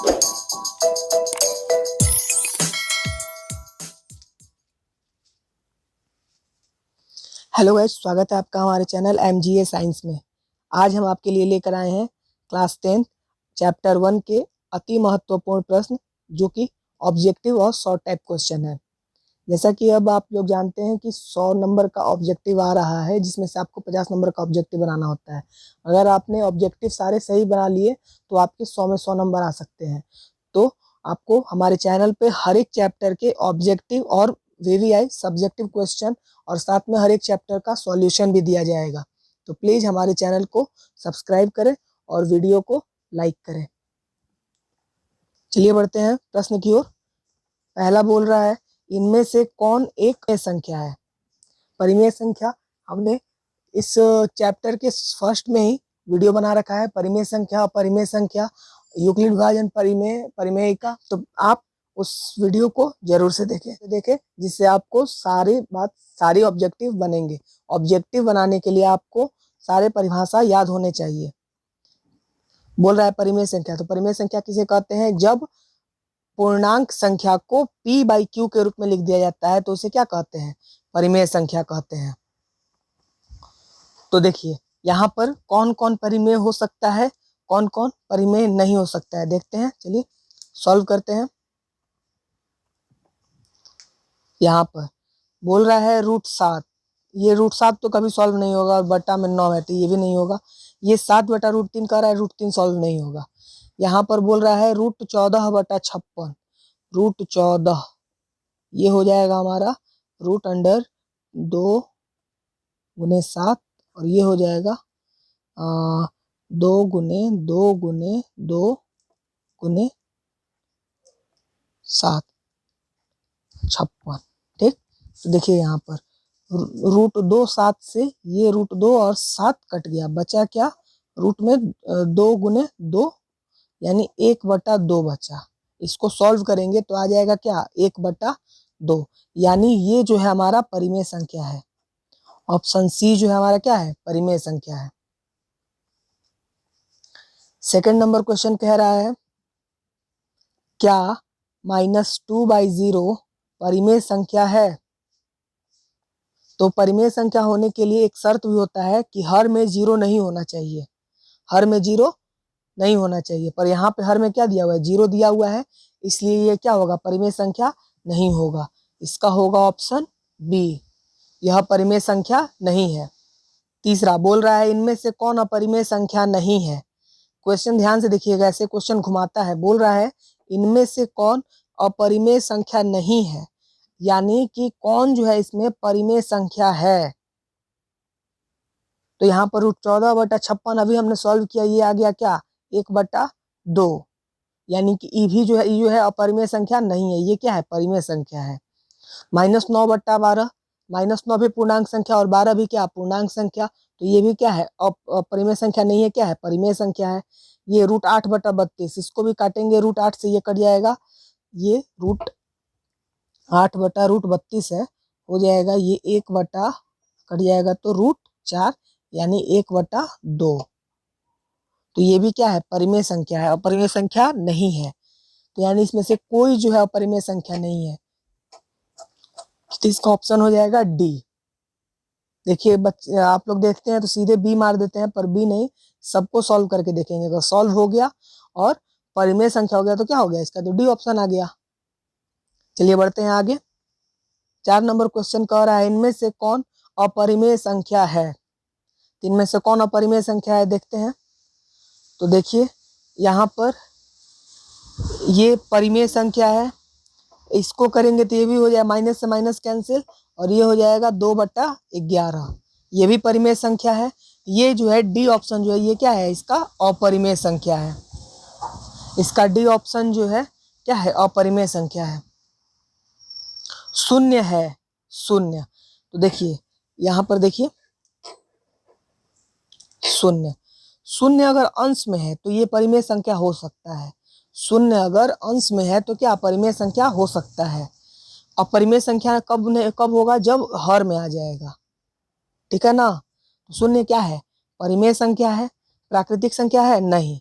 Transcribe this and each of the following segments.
Hello guys, स्वागत है आपका हमारे चैनल MGA साइंस में। आज हम आपके लिए लेकर आए हैं क्लास 10 चैप्टर 1 के अति महत्वपूर्ण प्रश्न, जो कि ऑब्जेक्टिव और शॉर्ट टाइप क्वेश्चन है। जैसा कि अब आप लोग जानते हैं कि 100 नंबर का ऑब्जेक्टिव आ रहा है, जिसमें से आपको 50 नंबर का ऑब्जेक्टिव बनाना होता है। अगर आपने ऑब्जेक्टिव सारे सही बना लिए तो आपके 100 में 100 नंबर आ सकते हैं। तो आपको हमारे चैनल पे हर एक चैप्टर के ऑब्जेक्टिव और VVI सब्जेक्टिव क्वेश्चन और साथ में हर एक चैप्टर का सॉल्यूशन भी दिया जाएगा। तो प्लीज हमारे चैनल को सब्सक्राइब करें और वीडियो को लाइक करें। चलिए बढ़ते हैं प्रश्न की ओर। पहला बोल रहा है, इनमें से कौन एक संख्या है? परिमेय संख्या हमने इस चैप्टर के फर्स्ट में ही वीडियो बना रखा है, परिमेय संख्या, अपरिमेय संख्या, यूक्लिड विभाजन, परिमेय, परिमेयिका। तो आप उस वीडियो को जरूर से देखें जिससे आपको सारी ऑब्जेक्टिव बनेंगे। ऑब्जेक्टिव बनाने के लिए आपको सारे परिभाषा याद होने चाहिए। बोल रहा है परिमेय संख्या, तो परिमेय संख्या किसे कहते हैं? जब पूर्णांक संख्या को P/Q के रूप में लिख दिया जाता है तो उसे क्या कहते हैं? परिमेय संख्या कहते हैं। तो देखिए यहाँ पर कौन कौन परिमेय हो सकता है, कौन कौन परिमेय नहीं हो सकता है, देखते हैं। चलिए सॉल्व करते हैं। यहाँ पर बोल रहा है √7। ये √7 तो कभी सॉल्व नहीं होगा, और बटा में 9 है तो ये भी नहीं होगा। ये 7/√3 कह रहा है, √3 सॉल्व नहीं होगा। यहाँ पर बोल रहा है √14/56, √14 ये हो जाएगा हमारा √2 गुने 7, और ये हो जाएगा 2 गुने 2 गुने 2 गुने 7, 56। ठीक, तो देखिए यहाँ पर √2 7 से ये √2 और 7 कट गया, बचा क्या? रूट में 2 गुने 2 यानी 1/2 बचा। इसको सॉल्व करेंगे तो आ जाएगा क्या? 1/2, यानी ये जो है हमारा परिमेय संख्या है। ऑप्शन सी जो है हमारा क्या है? परिमेय संख्या है। सेकंड नंबर क्वेश्चन कह रहा है, क्या -2/0 परिमेय संख्या है? तो परिमेय संख्या होने के लिए एक शर्त भी होता है कि हर में 0 नहीं होना चाहिए, हर में 0 नहीं होना चाहिए। पर यहाँ पे हर में क्या दिया हुआ है? 0 दिया हुआ है, इसलिए ये क्या होगा? परिमेय संख्या नहीं होगा। इसका होगा ऑप्शन बी, यह परिमेय संख्या नहीं है। तीसरा बोल रहा है, इनमें से कौन अपरिमेय संख्या नहीं है? क्वेश्चन ध्यान से देखिएगा, ऐसे क्वेश्चन घुमाता है। बोल रहा है इनमें से कौन अपरिमेय संख्या नहीं है, यानी कि कौन जो है इसमें परिमेय संख्या है। तो यहाँ पर √14/56 अभी हमने सॉल्व किया, ये आ गया क्या? 1/2, यानी कि ई भी जो है, ई जो है अपरिमेय संख्या नहीं है, ये क्या है? परिमेय संख्या है। -9/12, -9 भी पूर्णांक संख्या और 12 भी क्या? पूर्णांक संख्या। तो ये भी क्या है? अपरिमेय संख्या नहीं है, क्या है? परिमेय संख्या है। ये √8/32, इसको भी काटेंगे, √8 से ये कट जाएगा, ये √8/√32 है, हो जाएगा ये 1 कट जाएगा तो √4, यानी 1/2। तो ये भी क्या है? परिमेय संख्या है, अपरिमेय संख्या नहीं है। तो यानी इसमें से कोई जो है अपरिमेय संख्या नहीं है, तो इसका ऑप्शन हो जाएगा डी। देखिए बच्चे, आप लोग देखते हैं तो सीधे बी मार देते हैं, पर बी नहीं, सबको सॉल्व करके देखेंगे। अगर सॉल्व हो गया और परिमेय संख्या हो गया तो क्या हो गया? इसका तो डी ऑप्शन आ गया। चलिए बढ़ते हैं आगे। 4 नंबर क्वेश्चन कह रहा है, इनमें से कौन अपरिमेय संख्या है? इनमें से कौन अपरिमेय संख्या है, देखते हैं। तो देखिए यहाँ पर ये परिमेय संख्या है, इसको करेंगे तो ये भी हो जाए, माइनस से माइनस कैंसिल, और ये हो जाएगा 2/11, ये भी परिमेय संख्या है। ये जो है डी ऑप्शन जो है, ये क्या है? इसका अपरिमेय संख्या है। इसका डी ऑप्शन जो है क्या है? अपरिमेय संख्या है। शून्य है, शून्य। तो देखिए यहाँ पर देखिए, शून्य, शून्य अगर अंश में है तो ये परिमेय संख्या हो सकता है। शून्य अगर अंश में है तो क्या? परिमेय संख्या हो सकता है। अपरिमेय संख्या कब होगा? जब हर में आ जाएगा, ठीक है ना। तो शून्य क्या है? परिमेय संख्या है। प्राकृतिक संख्या है? नहीं।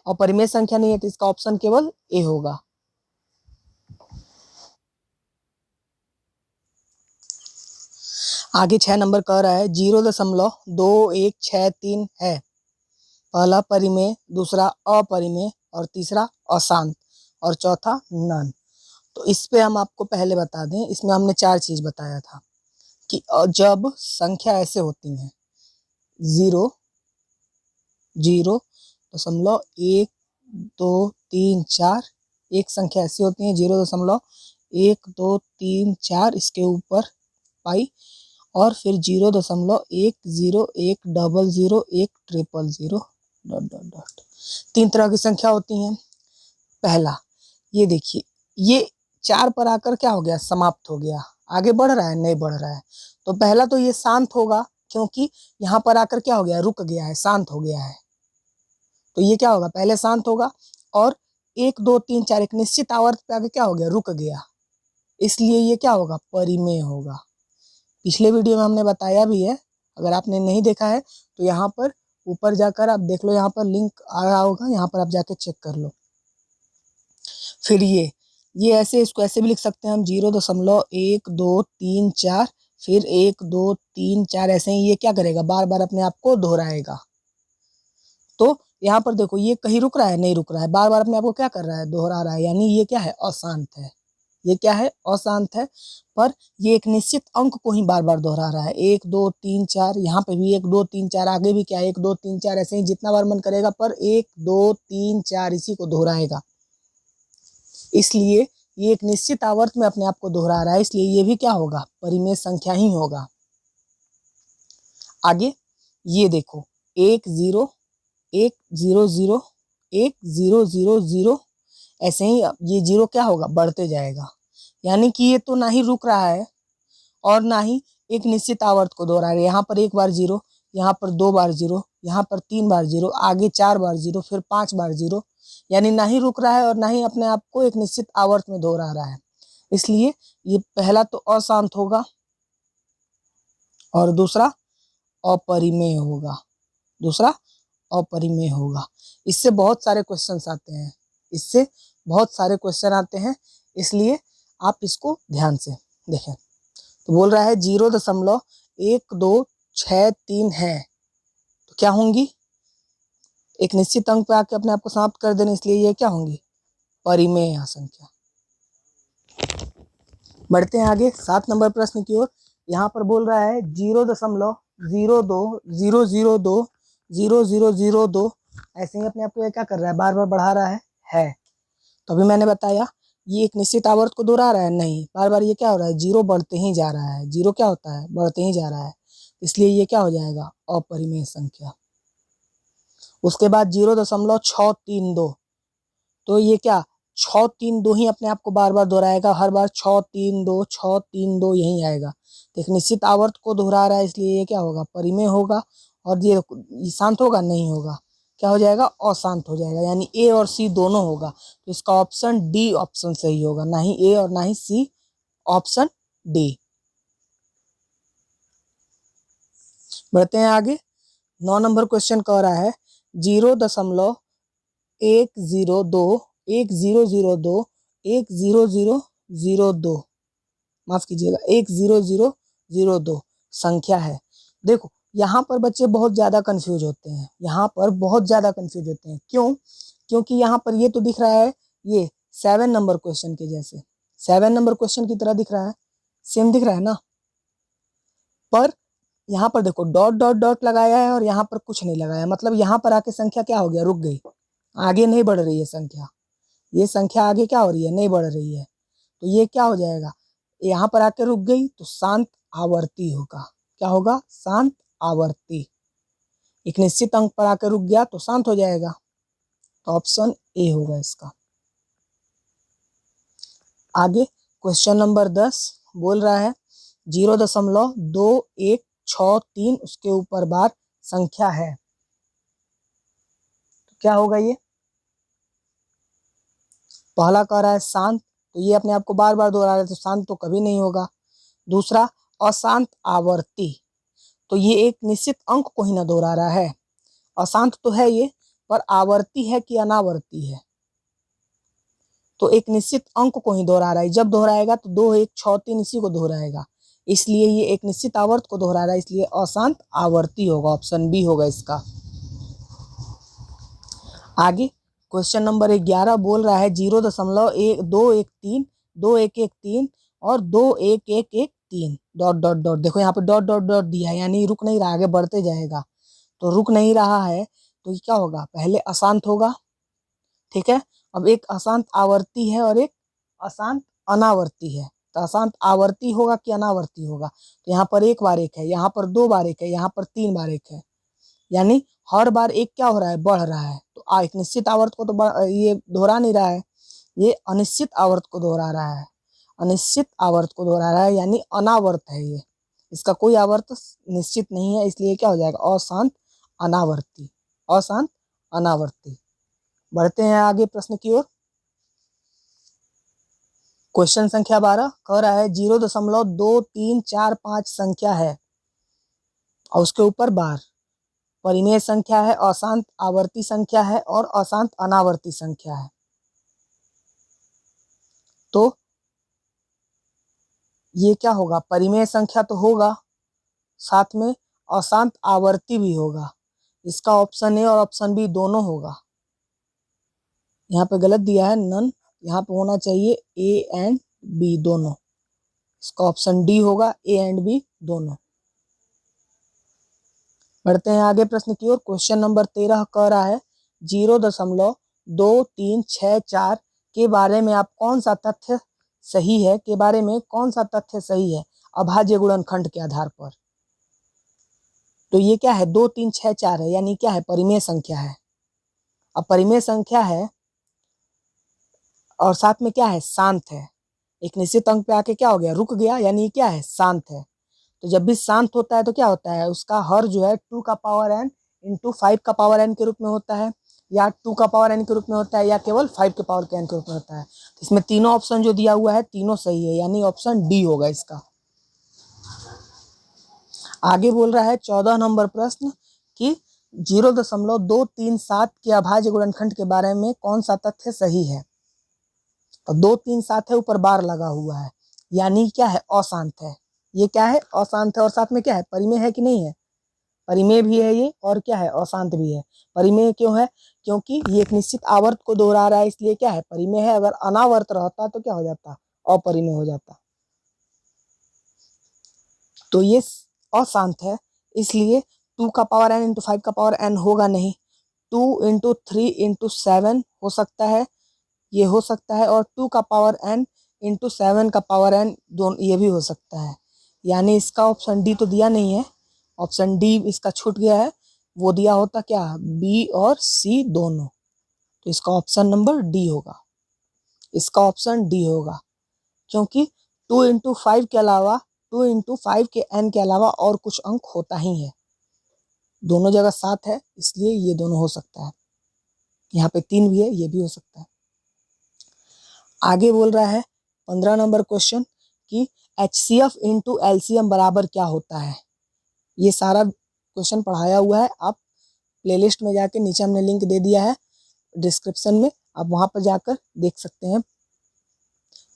और परिमेय संख्या नहीं है तो इसका ऑप्शन केवल ए होगा। आगे 6 नंबर कह रहा है 0.2163 है। पहला परिमेय, दूसरा अपरिमेय और तीसरा अशांत और चौथा नन। तो इस पे हम आपको पहले बता दें, इसमें हमने 4 चीज बताया था कि जब संख्या ऐसे होती हैं 0.123 एक संख्या ऐसी होती है 0.1234 इसके ऊपर पाई और फिर 0.1010101000 ... 3 तरह की संख्या होती हैं। पहला ये देखिए, ये 4 पर आकर क्या हो गया, समाप्त हो गया, आगे बढ़ रहा है नहीं बढ़ रहा है। तो पहला तो ये शांत होगा क्योंकि यहाँ पर आकर क्या हो गया, रुक गया है, शांत हो गया है। तो ये क्या होगा, पहले शांत होगा और 1 2 3 4 एक निश्चित आवर्त पे आके क्या हो गया, रुक गया, इसलिए ये क्या होगा, परिमेय होगा। पिछले वीडियो में हमने बताया भी है, अगर आपने नहीं देखा है तो यहाँ पर ऊपर जाकर आप देख लो, यहाँ पर लिंक आ रहा होगा, यहाँ पर आप जाके चेक कर लो। फिर ये ऐसे, इसको ऐसे भी लिख सकते हैं हम 0.1234 फिर 1 2 3 4 ऐसे ही ये क्या करेगा, बार बार अपने आप को दोहराएगा। तो यहाँ पर देखो ये कहीं रुक रहा है, नहीं रुक रहा है, बार बार अपने आप को क्या कर रहा है, दोहरा रहा है, यानी ये क्या है, अशांत है। ये क्या है, अशांत है, पर ये एक निश्चित अंक को ही बार बार दोहरा रहा है। 1 2 3 4, यहाँ पे भी 1 2 3 4, आगे भी क्या है 1 2 3 4, ऐसे ही जितना बार मन करेगा, पर 1 2 3 4 इसी को दोहराएगा। इसलिए ये एक निश्चित आवर्त में अपने आप को दोहरा रहा है, इसलिए ये भी क्या होगा, परिमेय संख्या ही होगा। आगे ये देखो 1 0 1 0 0 1 0 0 0, ऐसे ही ये 0 क्या होगा, बढ़ते जाएगा, यानी कि ये तो ना ही रुक रहा है और ना ही एक निश्चित आवर्त को दोहरा रहा है। यहाँ पर 1 बार 0, यहाँ पर 2 बार 0, यहाँ पर 3 बार 0, आगे 4 बार 0, फिर 5 बार 0, यानी ना ही रुक रहा है और ना ही अपने आप को एक निश्चित आवर्त में दोहरा रहा है। इसलिए ये पहला तो अशांत होगा और दूसरा अपरिमेय होगा, दूसरा अपरिमेय होगा। इससे बहुत सारे क्वेश्चंस आते हैं, इससे बहुत सारे क्वेश्चन आते हैं, इसलिए आप इसको ध्यान से देखें। तो बोल रहा है 0.1263 है, तो क्या होंगी, एक निश्चित अंक पे आके अपने आप को समाप्त कर देने, इसलिए ये क्या होंगी, परिमेय संख्या। बढ़ते हैं आगे 7 नंबर प्रश्न की ओर। यहाँ पर बोल रहा है 0.0200200002 ऐसे ही अपने आप को क्या कर रहा है, बार बार बढ़ा रहा है। तो अभी मैंने बताया ये एक निश्चित आवर्त को दोहरा रहा है, नहीं, बार बार ये क्या हो रहा है, 0 बढ़ते ही जा रहा है। 0 क्या होता है, बढ़ते ही जा रहा है, इसलिए ये क्या हो जाएगा, अपरिमेय संख्या। उसके बाद 0.632, तो ये क्या, 632 ही अपने आप को बार बार दोहराएगा, हर बार 632 यही आएगा। तो एक निश्चित आवर्त को दोहरा रहा है, इसलिए ये क्या होगा, परिमेय होगा। और ये शांत होगा, नहीं होगा, क्या हो जाएगा, अशांत हो जाएगा, यानी ए और सी दोनों होगा। तो इसका ऑप्शन डी ऑप्शन सही होगा, ना ही ए और ना ही सी, ऑप्शन डी। बढ़ते हैं आगे 9 नंबर क्वेश्चन कह रहा है 0.1002 माफ कीजिएगा 10002 संख्या है। देखो यहाँ पर बच्चे बहुत ज्यादा कंफ्यूज होते हैं, यहाँ पर बहुत ज्यादा कंफ्यूज होते हैं। क्यों, क्योंकि यहाँ पर ये तो दिख रहा है ये 7 नंबर क्वेश्चन के जैसे, 7 नंबर क्वेश्चन की तरह दिख रहा है, सेम दिख रहा है ना, पर यहाँ पर देखो डॉट डॉट डॉट लगाया है और यहाँ पर कुछ नहीं लगाया, मतलब यहाँ पर आके संख्या क्या हो गया, रुक गई, आगे नहीं बढ़ रही है संख्या, ये संख्या आगे क्या हो रही है, नहीं बढ़ रही है। तो ये क्या हो जाएगा, यहाँ पर आके रुक गई तो शांत आवर्ती होगा, क्या होगा, शांत आवर्ती। एक निश्चित अंक पर आकर रुक गया तो शांत हो जाएगा, तो ऑप्शन ए होगा इसका। आगे क्वेश्चन नंबर 10 बोल रहा है 0.2163 उसके ऊपर बार संख्या है, तो क्या होगा ये, पहला कह रहा है शांत, तो ये अपने आप को बार बार दोहरा रहा है, तो शांत तो कभी नहीं होगा। दूसरा अशांत आवर्ती, तो ये एक निश्चित अंक को ही ना दोहरा रहा है, अशांत तो है ये, पर आवर्ती है कि अनावर्ती है, तो एक निश्चित अंक को ही दोहरा रहा है। जब दोहराएगा तो 2 1 6 3 इसी को दोहराएगा, इसलिए ये एक निश्चित आवर्त को दोहरा रहा है, इसलिए अशांत आवर्ती होगा। ऑप्शन बी होगा इसका। आगे क्वेश्चन नंबर 11 बोल रहा है 0.213 और 21113 डॉट डॉट डॉट। देखो यहाँ पे डॉट डॉट डॉट दिया है, यानी रुक नहीं रहा, आगे बढ़ते जाएगा। तो रुक नहीं रहा है तो ये क्या होगा, पहले अशांत होगा, ठीक है। अब एक अशांत आवर्ती है और एक अशांत अनावर्ती है, तो अशांत आवर्ती होगा कि अनावर्ती होगा। तो यहाँ पर 1 बार 1 है, यहाँ पर 2 बार 1 है, यहाँ पर 3 बार 1 है, यानी हर बार 1 क्या हो रहा है, बढ़ रहा है। तो एक निश्चित आवर्त को तो ये दोहरा नहीं रहा है, ये अनिश्चित आवर्त को दोहरा रहा है, अनिश्चित आवर्त को दोहरा रहा है, यानी अनावर्त है ये, इसका कोई आवर्त निश्चित नहीं है, इसलिए क्या हो जाएगा, अशांत अनावर्ती, अशांत अनावर्ती। बढ़ते हैं आगे प्रश्न की ओर। क्वेश्चन संख्या 12 कह रहा है 0.2345 संख्या है और उसके ऊपर बार, परिमेय संख्या है, अशांत आवर्ती संख्या है और अशांत अनावर्ती संख्या है। तो ये क्या होगा, परिमेय संख्या तो होगा, साथ में अशांत आवर्ती भी होगा। इसका ऑप्शन ए और ऑप्शन बी दोनों होगा। यहाँ पे गलत दिया है नन, यहाँ पे होना चाहिए ए एंड बी दोनों। इसका ऑप्शन डी होगा, ए एंड बी दोनों। बढ़ते हैं आगे प्रश्न की ओर। क्वेश्चन नंबर 13 कह रहा है 0.2364 के बारे में आप कौन सा तथ्य सही है, के बारे में कौन सा तथ्य सही है अभाज्य गुणनखंड के आधार पर। तो ये क्या है, 2 3 6 4 है, यानी क्या है, परिमेय संख्या है। अब परिमेय संख्या है और साथ में क्या है, शांत है। एक निश्चित अंक पे आके क्या हो गया, रुक गया, यानी क्या है, शांत है। तो जब भी शांत होता है तो क्या होता है, उसका हर जो है 2 का पावर n इंटू 5 का पावर n के रूप में होता है, या 2 का पावर n के रूप में होता है, या केवल 5 के पावर के n के रूप में होता है। तो इसमें तीनों ऑप्शन जो दिया हुआ है तीनों सही है, यानी ऑप्शन डी होगा इसका। आगे बोल रहा है 14 नंबर प्रश्न कि 0.237 के अभाज्य गुणनखंड के बारे में कौन सा तथ्य सही है। तो 2 3 7 है, ऊपर बार लगा हुआ है, यानी क्या है, अशांत है। ये क्या है, अशांत है, और साथ में क्या है, परिमेय है कि नहीं है, परिमेय भी है ये, और क्या है, अशांत भी है। परिमेय क्यों है, क्योंकि ये एक निश्चित आवर्त को दोहरा रहा है, इसलिए क्या है, परिमेय है। अगर अनावर्त रहता तो क्या हो जाता, अपरिमेय हो जाता। तो ये अशांत है, इसलिए 2 का पावर n इंटू 5 का पावर n होगा नहीं, 2 इंटू 3 इंटू 7 हो सकता है, ये हो सकता है, और 2 का पावर n इंटू 7 का पावर n दोनों, ये भी हो सकता है। यानी इसका ऑप्शन डी तो दिया नहीं है, ऑप्शन डी इसका छूट गया है। वो दिया होता क्या, बी और सी दोनों। तो इसका ऑप्शन नंबर डी होगा, इसका ऑप्शन डी होगा, क्योंकि 2 इंटू 5 के अलावा, 2 इंटू 5 के n के अलावा और कुछ अंक होता ही है। दोनों जगह 7 है, इसलिए ये दोनों हो सकता है। यहाँ पे 3 भी है, ये भी हो सकता है। आगे बोल रहा है 15 नंबर क्वेश्चन कि HCF इंटू LCM बराबर क्या होता है। ये सारा क्वेश्चन पढ़ाया हुआ है, आप प्लेलिस्ट में जाके, नीचे हमने लिंक दे दिया है डिस्क्रिप्शन में, आप वहां पर जाकर देख सकते हैं।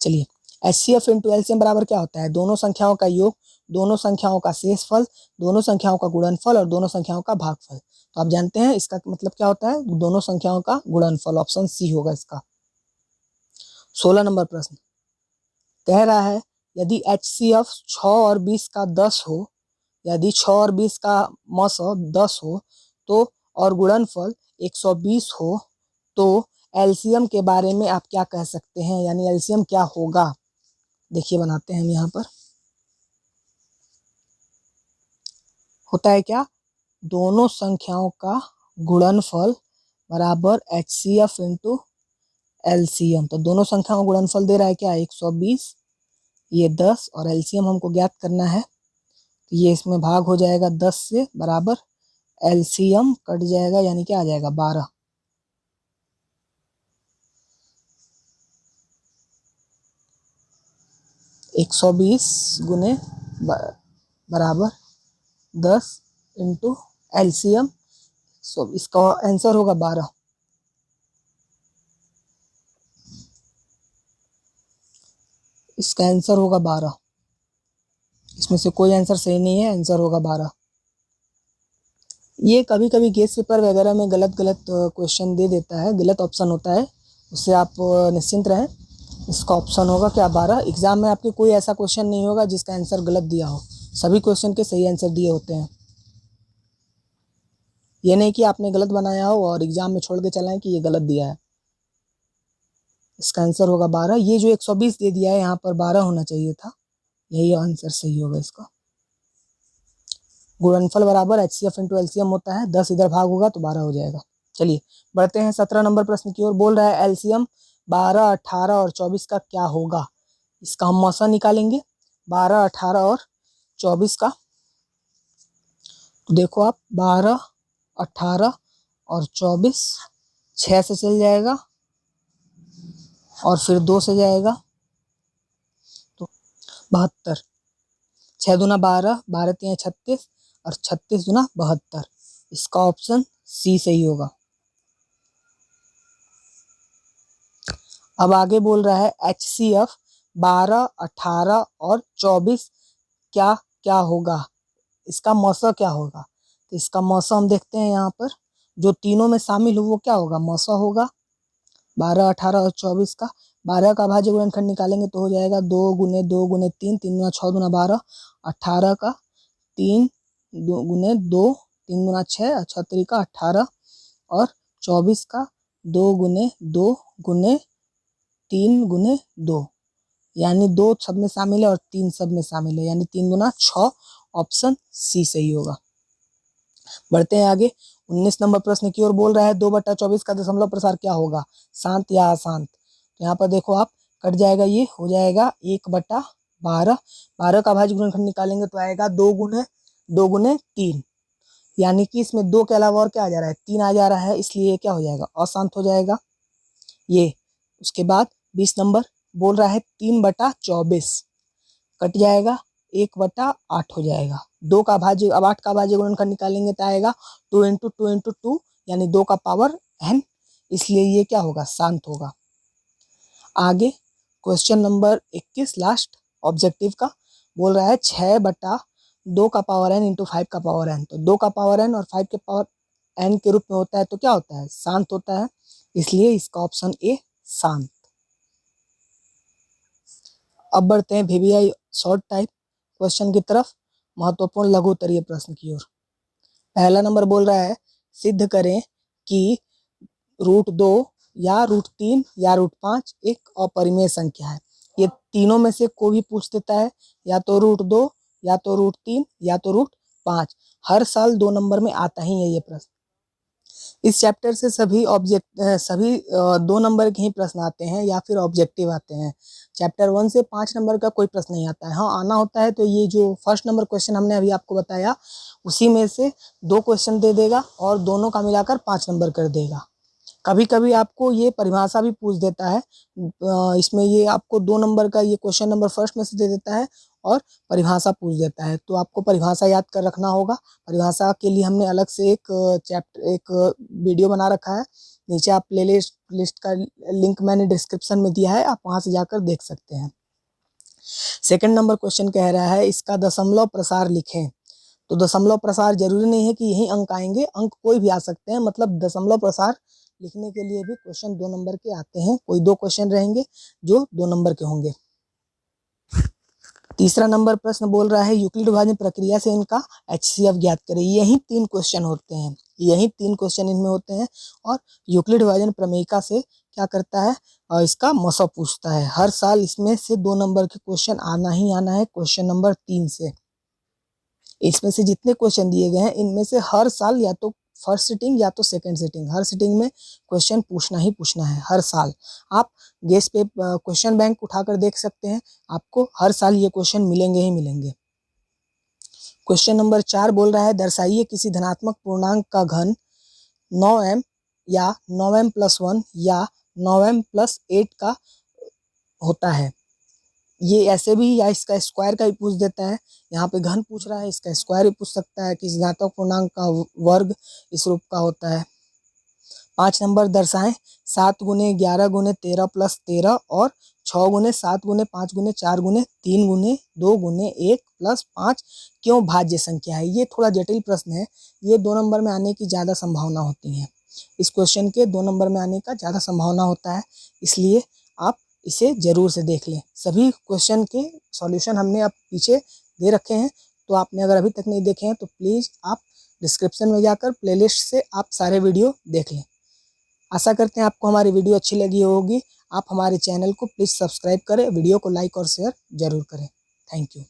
चलिए, HCF इंटू LCM बराबर क्या होता है, दोनों संख्याओं का योग, दोनों संख्याओं का शेषफल, दोनों संख्याओं का गुणनफल और दोनों संख्याओं का भागफल। तो आप जानते हैं इसका मतलब क्या होता है, दोनों संख्याओं का गुणनफल। ऑप्शन सी होगा इसका। 16 नंबर प्रश्न कह रहा है यदि HCF 6 और 20 का 10 हो, यदि 6 और 20 का मसौ 10 हो तो, और गुणनफल 120 हो, तो LCM के बारे में आप क्या कह सकते हैं, यानी LCM क्या होगा। देखिए बनाते हैं हम यहाँ पर। होता है क्या, दोनों संख्याओं का गुणनफल बराबर HCF इंटू LCM। तो दोनों संख्याओं का गुणनफल दे रहा है क्या, 120, ये 10, और LCM हमको ज्ञात करना है। तो ये इसमें भाग हो जाएगा 10 से, बराबर LCM कट जाएगा, यानी क्या आ जाएगा, 12। एक 120 गुने बराबर 10 इंटू LCM इसका आंसर होगा 12। इसका आंसर होगा 12। इसमें से कोई आंसर सही नहीं है, आंसर होगा 12। ये कभी कभी गेस पेपर वगैरह में गलत गलत क्वेश्चन दे देता है, गलत ऑप्शन होता है, उससे आप निश्चिंत रहें। इसका ऑप्शन होगा क्या 12। एग्जाम में आपके कोई ऐसा क्वेश्चन नहीं होगा जिसका आंसर गलत दिया हो, सभी क्वेश्चन के सही आंसर दिए होते हैं। ये नहीं कि आपने गलत बनाया हो और एग्जाम में छोड़ के चलाएं कि ये गलत दिया है। इसका आंसर होगा 12। ये जो 120 दे दिया है यहाँ पर 12 होना चाहिए था, यही आंसर सही होगा इसका। गुणनफल बराबर HCF इंटू LCM होता है, 10 इधर भाग होगा तो 12 हो जाएगा। चलिए बढ़ते हैं 17 नंबर प्रश्न की ओर। बोल रहा है LCM 12, 18 और 24 का क्या होगा। इसका हम मौसा निकालेंगे 12, 18 और 24 का। तो देखो आप 12, 18 और 24, 6 से चल जाएगा और फिर 2 से जाएगा तो 72। 6 दूना 12, 12 3 36 और 36 दूना 72। इसका ऑप्शन सी सही होगा। अब आगे बोल रहा है HCF 12, 18 और 24 क्या क्या होगा, इसका मौसा क्या होगा। तो इसका मौसा हम देखते हैं यहाँ पर, जो तीनों में शामिल हो वो क्या होगा, मौसा होगा 12, 18 और 24 का। 12 का भाज्य गुणनखंड निकालेंगे तो हो जाएगा 2 गुने 2 गुने 3, 3 गुना 6 गुना 12। 18 का 3 गुने 2, 3 गुना 6, अच्छा तरीका 18 और 24 का 2 गुने 2 गुने 3 गुने 2, यानी 2 सब में शामिल है और 3 सब में शामिल है, यानी 3 गुना 6। ऑप्शन सी सही होगा। बढ़ते हैं आगे 19 नंबर प्रश्न की ओर। बोल रहा है 2/24 का दशमलव प्रसार क्या होगा, शांत या अशांत। तो यहाँ पर देखो आप कट जाएगा, ये हो जाएगा 1/12। 12 का भाज्य गुणनखंड निकालेंगे तो आएगा 2 गुने 3, यानी कि इसमें 2 के अलावा और क्या आ जा रहा है, 3 आ जा रहा है, इसलिए क्या हो जाएगा, अशांत हो जाएगा ये। उसके बाद 20 नंबर बोल रहा है 3/24 कट जाएगा, 1/8 हो जाएगा। 2 का भाज्य, अब 8 का भाज्य गुणनखंड निकालेंगे तो आएगा 2 इंटू 2 इंटू 2, यानी 2 का पावर n, इसलिए ये क्या होगा, शांत होगा। आगे क्वेश्चन नंबर 21 लास्ट ऑब्जेक्टिव का बोल रहा है 6/2 का पावर n इंटू 5 का पावर n। तो 2 का पावर n और 5 के पावर n के रूप में होता है तो क्या होता है, शांत होता है, इसलिए इसका ऑप्शन ए शांत। अब बढ़ते हैं VBI शॉर्ट टाइप क्वेश्चन की तरफ, महत्वपूर्ण लघु उत्तरीय प्रश्न की ओर। पहला नंबर बोल रहा है सिद्ध करें कि √2 या √3 या √5 एक अपरिमेय संख्या है। ये तीनों में से कोई भी पूछ देता है, या तो √2 या तो √3 या तो √5। हर साल 2 नंबर में आता ही है ये प्रश्न। इस चैप्टर से सभी 2 नंबर के ही प्रश्न आते हैं या फिर ऑब्जेक्टिव आते हैं। चैप्टर 1 से 5 नंबर का कोई प्रश्न नहीं आता है। हाँ आना होता है तो ये जो फर्स्ट नंबर क्वेश्चन हमने अभी आपको बताया उसी में से 2 क्वेश्चन दे देगा और दोनों का मिलाकर 5 नंबर कर देगा। कभी कभी आपको ये परिभाषा भी पूछ देता है, इसमें ये आपको 2 नंबर का ये क्वेश्चन नंबर फर्स्ट में से दे देता है और परिभाषा पूछ देता है, तो आपको परिभाषा याद कर रखना होगा। परिभाषा के लिए हमने अलग से एक वीडियो बना रखा है, नीचे आप प्लेलिस्ट का लिंक मैंने डिस्क्रिप्शन में दिया है, आप वहां से जाकर देख सकते हैं। सेकंड नंबर क्वेश्चन कह रहा है इसका दशमलव प्रसार लिखें। तो दशमलव प्रसार जरूरी नहीं है कि यही अंक आएंगे, अंक कोई भी आ सकते हैं, मतलब दशमलव प्रसार लिखने के लिए भी क्वेश्चन 2 नंबर के आते हैं। कोई 2 क्वेश्चन रहेंगे जो 2 नंबर के होंगे। तीसरा नंबर प्रश्न बोल रहा है यूक्लिड विभाजन प्रक्रिया से इनका HCF ज्ञात करें। यही 3 क्वेश्चन होते हैं, यही 3 क्वेश्चन इनमें होते हैं और यूक्लिड विभाजन प्रमेयिका से क्या करता है और इसका मसौ पूछता है। हर साल इसमें से 2 नंबर के क्वेश्चन आना ही आना है, क्वेश्चन नंबर 3 से। इसमें से जितने क्वेश्चन दिए गए हैं इनमें से हर साल या तो फर्स्ट सिटिंग या तो सेकंड सिटिंग, हर सिटिंग में क्वेश्चन पूछना ही पूछना है हर साल। आप गेस पे क्वेश्चन बैंक उठाकर देख सकते हैं, आपको हर साल ये क्वेश्चन मिलेंगे ही मिलेंगे। क्वेश्चन नंबर 4 बोल रहा है दर्शाइए किसी धनात्मक पूर्णांक का घन 9m या 9m+1 या 9m+8 का होता है। ये ऐसे भी या इसका स्क्वायर का ही पूछ देता है। यहाँ पे घन पूछ रहा है, इसका स्क्वायर भी पूछ सकता है कि इस घातांक पूर्णांक का वर्ग इस रूप का होता है। 5 नंबर दर्शाएं 7 गुने 11 गुने 13 प्लस 13 और 6 गुने 7 गुने 5 गुने 4 गुने 3 गुने 2 गुने 1 प्लस 5 क्यों भाज्य संख्या है। ये थोड़ा जटिल प्रश्न है, ये 2 नंबर में आने की ज़्यादा संभावना होती है। इस क्वेश्चन के 2 नंबर में आने का ज़्यादा संभावना होता है, इसलिए आप इसे ज़रूर से देख लें। सभी क्वेश्चन के सॉल्यूशन हमने अब पीछे दे रखे हैं, तो आपने अगर अभी तक नहीं देखे हैं तो प्लीज़ आप डिस्क्रिप्शन में जाकर प्लेलिस्ट से आप सारे वीडियो देख लें। आशा करते हैं आपको हमारी वीडियो अच्छी लगी होगी। आप हमारे चैनल को प्लीज़ सब्सक्राइब करें, वीडियो को लाइक और शेयर ज़रूर करें। Thank you.